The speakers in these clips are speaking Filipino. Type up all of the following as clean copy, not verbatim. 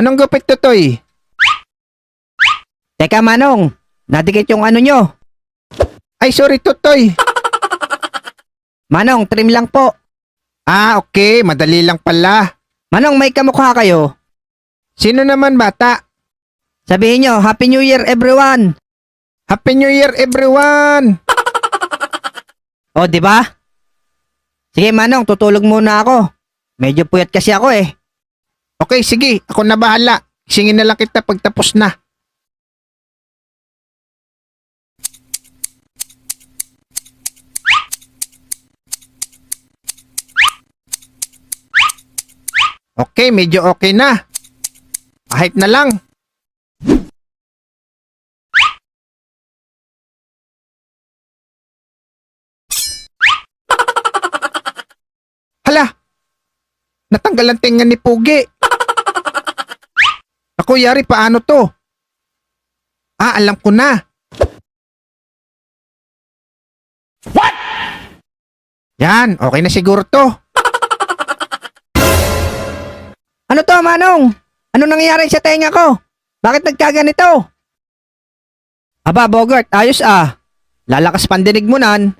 Anong gupit, Totoy? Teka Manong, nadikit yung ano nyo. Ay, sorry, Totoy. Manong, trim lang po. Ah, okay. Madali lang pala. Manong, may kamukha kayo. Sino naman, bata? Sabihin nyo, Happy New Year everyone. Happy New Year, everyone! O, di ba? Sige Manong, tutulog muna ako. Medyo puyat kasi ako eh. Okay, sige. Ako na bahala. Singin na lang kita pagtapos na. Okay, medyo okay na. Kahit na lang. Hala! Natanggal ang tenga ni Pugi. Ako, yari, paano to? Ah, alam ko na. What? Yan, okay na siguro to. Ano to Manong? Ano nangyayari sa tenga ko? Bakit nagkaganito? Aba Bogart, ayos ah. Lalakas pandinig mo nan.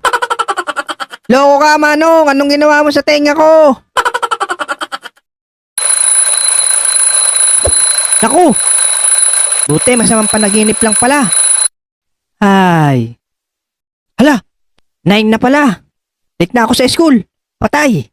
Loko ka Manong, anong ginawa mo sa tenga ko? Naku! Buti masamang panaginip lang pala. Ay. Hala, 9 na pala. Late na ako sa school. Patay.